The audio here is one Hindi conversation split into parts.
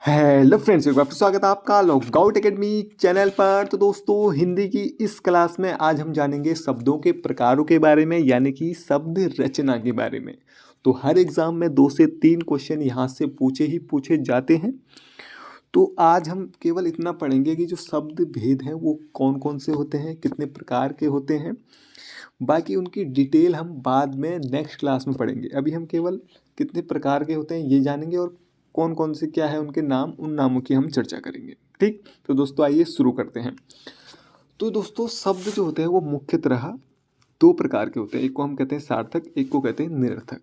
हेलो फ्रेंड्स, एक बार फिर स्वागत है आपका लॉगआउट एकेडमी चैनल पर। तो दोस्तों, हिंदी की इस क्लास में आज हम जानेंगे शब्दों के प्रकारों के बारे में, यानी कि शब्द रचना के बारे में। तो हर एग्जाम में 2 से 3 क्वेश्चन यहाँ से पूछे जाते हैं। तो आज हम केवल इतना पढ़ेंगे कि जो शब्द भेद हैं वो कौन कौन से होते हैं, कितने प्रकार के होते हैं। बाकी उनकी डिटेल हम बाद में नेक्स्ट क्लास में पढ़ेंगे। अभी हम केवल कितने प्रकार के होते हैं ये जानेंगे, और कौन कौन से क्या है उनके नाम, उन नामों की हम चर्चा करेंगे। ठीक, तो दोस्तों आइए शुरू करते हैं। तो दोस्तों, शब्द जो होते हैं वो मुख्यतः 2 प्रकार के होते हैं। एक को हम कहते हैं सार्थक, एक को कहते हैं निरर्थक।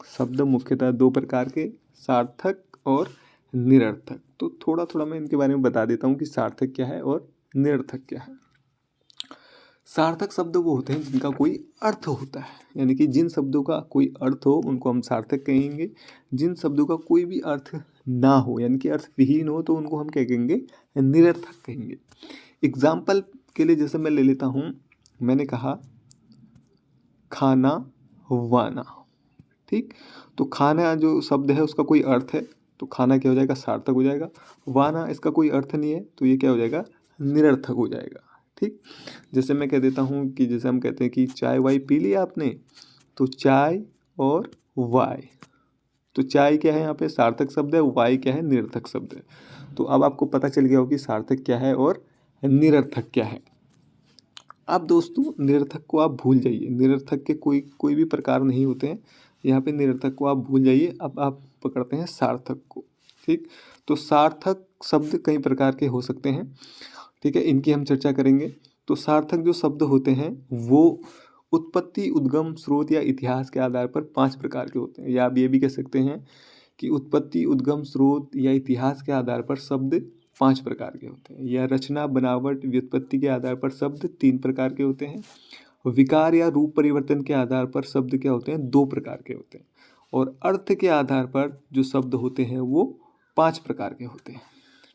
शब्द मुख्यतः 2 प्रकार के, सार्थक और निरर्थक। तो थोड़ा थोड़ा मैं इनके बारे में बता देता हूँ कि सार्थक क्या है और निरर्थक क्या है। सार्थक शब्द वो होते हैं जिनका कोई अर्थ होता है, यानी कि जिन शब्दों का कोई अर्थ हो उनको हम सार्थक कहेंगे। जिन शब्दों का कोई भी अर्थ ना हो, यानी कि अर्थ विहीन हो, तो उनको हम क्या कहेंगे, निरर्थक कहेंगे। एग्जाम्पल के लिए जैसे मैं ले लेता हूँ, मैंने कहा खाना वाना। ठीक, तो खाना जो शब्द है उसका कोई अर्थ है, तो खाना क्या हो जाएगा, सार्थक हो जाएगा। वाना इसका कोई अर्थ नहीं है, तो ये क्या हो जाएगा, निरर्थक हो जाएगा। ठीक, जैसे मैं कह देता हूँ कि जैसे हम कहते हैं कि चाय वाय पी लिया आपने, तो चाय और वाय, तो चाय क्या है यहाँ पे, सार्थक शब्द है, वाय क्या है, निरर्थक शब्द है। तो अब आपको पता चल गया हो कि सार्थक क्या है और निरर्थक क्या है। अब दोस्तों, निरर्थक को आप भूल जाइए, निरर्थक के कोई कोई भी प्रकार नहीं होते हैं यहाँ पे, निरर्थक को आप भूल जाइए। अब आप पकड़ते हैं सार्थक को। ठीक, तो सार्थक शब्द कई प्रकार के हो सकते हैं। ठीक है, इनकी हम चर्चा करेंगे। तो सार्थक जो शब्द होते हैं वो उत्पत्ति, उद्गम, स्रोत या इतिहास के आधार पर 5 प्रकार के होते हैं। या आप ये भी कह सकते हैं कि उत्पत्ति, उद्गम, स्रोत या इतिहास के आधार पर शब्द 5 प्रकार के होते हैं। या रचना, बनावट, व्युत्पत्ति के आधार पर शब्द 3 प्रकार के होते हैं। विकार या रूप परिवर्तन के आधार पर शब्द क्या होते हैं, 2 प्रकार के होते हैं। और अर्थ के आधार पर जो शब्द होते हैं वो 5 प्रकार के होते हैं।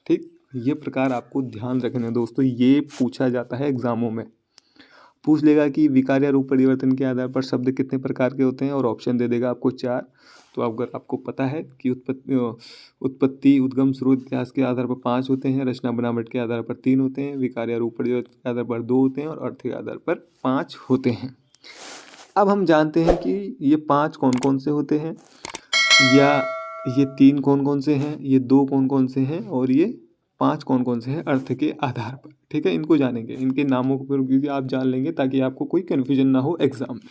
ठीक, ये प्रकार आपको ध्यान रखना है दोस्तों, ये पूछा जाता है एग्जामों में। पूछ लेगा कि विकार या रूप परिवर्तन के आधार पर शब्द कितने प्रकार के होते हैं, और ऑप्शन दे देगा आपको 4। तो अगर आपको पता है कि उत्पत्ति, उद्गम, स्रोत, इतिहास के आधार पर 5 होते हैं, रचना बनावट के आधार पर 3 होते हैं, विकार या रूप परिवर्तन के आधार पर 2 होते हैं, और अर्थ के आधार पर 5 होते हैं। अब हम जानते हैं कि ये 5 कौन कौन से होते हैं, या ये 3 कौन कौन से हैं, ये 2 कौन कौन से हैं, और ये 5 कौन कौन से हैं अर्थ के आधार पर। ठीक है, इनको जानेंगे, इनके नामों को क्योंकि आप जान लेंगे ताकि आपको कोई कन्फ्यूजन ना हो एग्जाम में।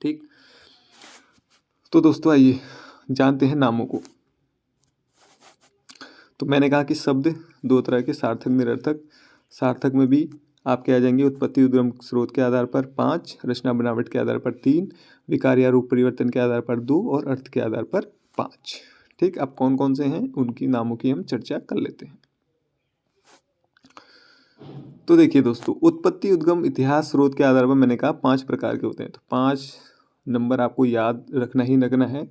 ठीक, तो दोस्तों आइए जानते हैं नामों को। तो मैंने कहा कि शब्द 2 तरह के, सार्थक, निरर्थक। सार्थक में भी आपके आ जाएंगे उत्पत्ति, उद्गम, स्रोत के आधार पर 5, रचना बनावट के आधार पर 3, विकार या रूप परिवर्तन के आधार पर 2, और अर्थ के आधार पर 5। ठीक, अब कौन कौन से हैं उनकी नामों की हम चर्चा कर लेते हैं। तो देखिए दोस्तों, उत्पत्ति, उद्गम, इतिहास, स्रोत के आधार पर मैंने कहा 5 प्रकार के होते हैं। तो 5 नंबर आपको याद रखना ही रखना है।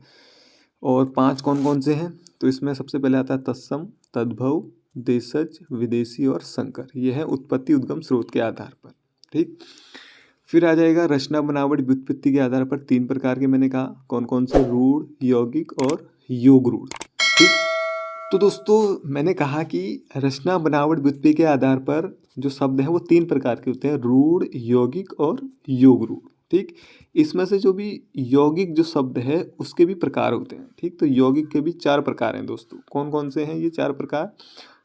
और 5 कौन कौन से हैं, तो इसमें सबसे पहले आता है तत्सम, तद्भव, देशज, विदेशी और संकर। ये है उत्पत्ति, उद्गम, स्रोत के आधार पर। ठीक, फिर आ जाएगा रचना, बनावट, व्युत्पत्ति के आधार पर 3 प्रकार के मैंने कहा, कौन कौन से, रूढ़, यौगिक और योग रूढ़। ठीक, तो दोस्तों मैंने कहा कि रचना, बनावट, व्युत्पत्ति के आधार पर जो शब्द हैं वो 3 प्रकार के होते हैं, रूढ़, यौगिक और योग रूढ़। ठीक, इसमें से जो भी यौगिक जो शब्द है उसके भी प्रकार होते हैं। ठीक, तो यौगिक के भी 4 प्रकार हैं दोस्तों। कौन कौन से हैं ये 4 प्रकार,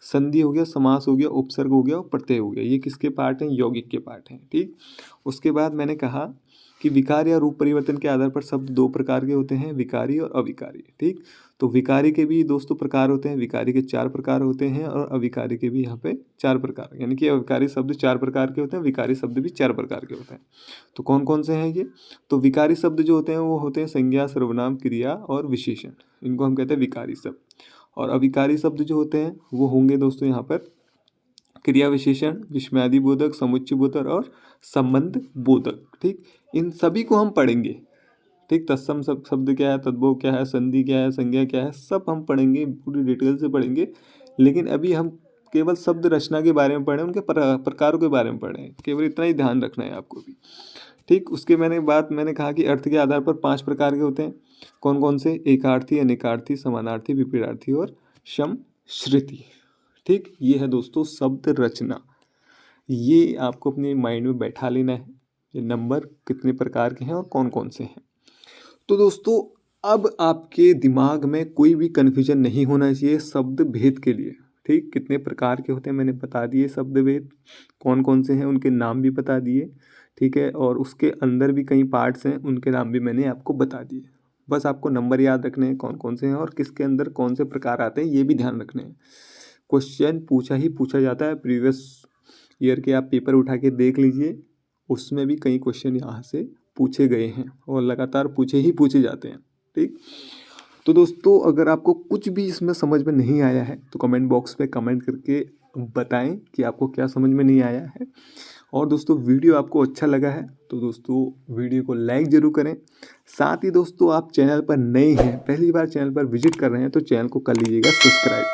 संधि हो गया, समास हो गया, उपसर्ग हो गया और प्रत्यय हो गया। ये किसके पार्ट हैं, यौगिक के पार्ट हैं। ठीक, उसके बाद मैंने कहा कि विकार या रूप परिवर्तन के आधार पर शब्द 2 प्रकार के होते हैं, विकारी और अविकारी। ठीक, तो विकारी के भी दोस्तों प्रकार होते हैं, विकारी के 4 प्रकार होते हैं, और अविकारी के भी यहाँ पे 4 प्रकार, यानी कि अविकारी शब्द 4 प्रकार के होते हैं, विकारी शब्द भी 4 प्रकार के होते हैं। तो कौन कौन से हैं ये, तो विकारी शब्द जो होते हैं वो होते हैं संज्ञा, सर्वनाम, क्रिया और विशेषण, इनको हम कहते हैं विकारी शब्द। और अविकारी शब्द जो होते हैं वो होंगे दोस्तों यहाँ पर क्रिया विशेषण, विस्मयादि बोधक, समुच्चय बोधक और संबंध बोधक। ठीक, इन सभी को हम पढ़ेंगे। ठीक, तत्सम शब्द क्या है, तद्भव क्या है, संधि क्या है, संज्ञा क्या है, सब हम पढ़ेंगे, पूरी डिटेल से पढ़ेंगे। लेकिन अभी हम केवल शब्द रचना के बारे में पढ़ें, उनके प्रकारों के बारे में पढ़ें, केवल इतना ही ध्यान रखना है आपको भी। ठीक, उसके मैंने कहा कि अर्थ के आधार पर 5 प्रकार के होते हैं। कौन कौन से, एकार्थी, अनेकार्थी, समानार्थी, विपरीतार्थी और श्रुति। ठीक, ये है दोस्तों शब्द रचना। ये आपको अपने माइंड में बैठा लेना है, ये नंबर कितने प्रकार के हैं और कौन कौन से हैं। तो दोस्तों अब आपके दिमाग में कोई भी कन्फ्यूजन नहीं होना चाहिए शब्द भेद के लिए। ठीक, कितने प्रकार के होते हैं मैंने बता दिए, शब्द भेद कौन कौन से हैं उनके नाम भी बता दिए। ठीक है, और उसके अंदर भी कई पार्ट्स हैं, उनके नाम भी मैंने आपको बता दिए। बस आपको नंबर याद रखने हैं कौन कौन से हैं और किसके अंदर कौन से प्रकार आते हैं, ये भी ध्यान रखने हैं। क्वेश्चन पूछा ही पूछा जाता है, प्रीवियस ईयर के आप पेपर उठा के देख लीजिए, उसमें भी कई क्वेश्चन यहाँ से पूछे गए हैं और लगातार पूछे ही पूछे जाते हैं। ठीक, तो दोस्तों अगर आपको कुछ भी इसमें समझ में नहीं आया है तो कमेंट बॉक्स पे कमेंट करके बताएं कि आपको क्या समझ में नहीं आया है। और दोस्तों वीडियो आपको अच्छा लगा है तो दोस्तों वीडियो को लाइक ज़रूर करें। साथ ही दोस्तों आप चैनल पर नए हैं, पहली बार चैनल पर विजिट कर रहे हैं तो चैनल को कर लीजिएगा सब्सक्राइब,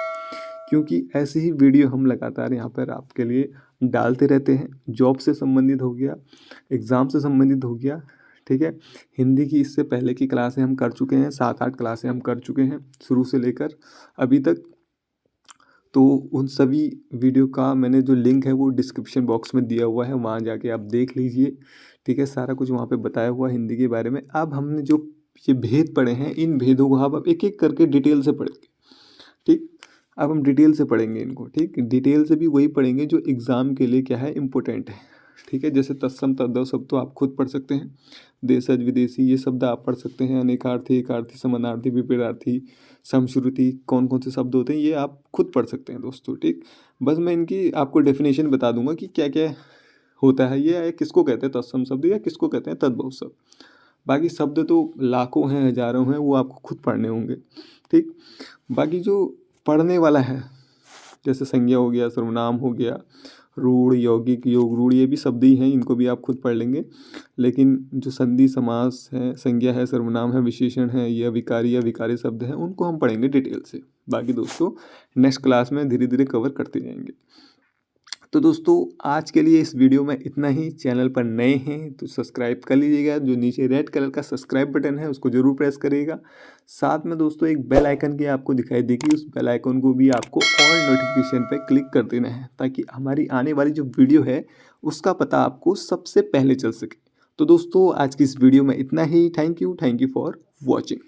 क्योंकि ऐसे ही वीडियो हम लगातार यहाँ पर आपके लिए डालते रहते हैं। जॉब से संबंधित हो गया, एग्ज़ाम से संबंधित हो गया, ठीक है। हिंदी की इससे पहले की क्लासें हम कर चुके हैं, 7-8 क्लासें हम कर चुके हैं शुरू से लेकर अभी तक। तो उन सभी वीडियो का मैंने जो लिंक है वो डिस्क्रिप्शन बॉक्स में दिया हुआ है, वहाँ जाके आप देख लीजिए। ठीक है, सारा कुछ वहाँ पे बताया हुआ है हिंदी के बारे में। अब हमने जो ये भेद पढ़े हैं, इन भेदों को अब एक एक करके डिटेल से पढ़ेंगे। ठीक, अब हम डिटेल से पढ़ेंगे इनको। ठीक, डिटेल से भी वही पढ़ेंगे जो एग्ज़ाम के लिए क्या है इम्पोर्टेंट है। ठीक है, जैसे तत्सम तद्भव शब्द तो आप खुद पढ़ सकते हैं, देशज विदेशी ये शब्द आप पढ़ सकते हैं, अनेकार्थी एकार्थी समानार्थी विपरीतार्थी समश्रुति कौन कौन से शब्द होते हैं ये आप खुद पढ़ सकते हैं दोस्तों। ठीक, बस मैं इनकी आपको डेफिनेशन बता दूंगा कि क्या क्या होता है, ये किसको कहते हैं तत्सम शब्द या किसको कहते हैं तद्भव शब्द। बाकी शब्द तो लाखों हैं हजारों हैं, वो आपको खुद पढ़ने होंगे। ठीक, बाकी जो पढ़ने वाला है जैसे संज्ञा हो गया, सर्वनाम हो गया, रूढ़ यौगिक योग रूढ़ ये भी शब्द ही हैं, इनको भी आप खुद पढ़ लेंगे। लेकिन जो संधि समास है, संज्ञा है, सर्वनाम है, विशेषण है या विकारी शब्द हैं, उनको हम पढ़ेंगे डिटेल से। बाकी दोस्तों नेक्स्ट क्लास में धीरे धीरे कवर करते जाएंगे। तो दोस्तों आज के लिए इस वीडियो में इतना ही। चैनल पर नए हैं तो सब्सक्राइब कर लीजिएगा, जो नीचे रेड कलर का सब्सक्राइब बटन है उसको जरूर प्रेस करिएगा। साथ में दोस्तों एक बेल आइकन की आपको दिखाई देगी, उस बेल आइकन को भी आपको ऑल नोटिफिकेशन पे क्लिक कर देना है, ताकि हमारी आने वाली जो वीडियो है उसका पता आपको सबसे पहले चल सके। तो दोस्तों आज की इस वीडियो में इतना ही। Thank you for watching.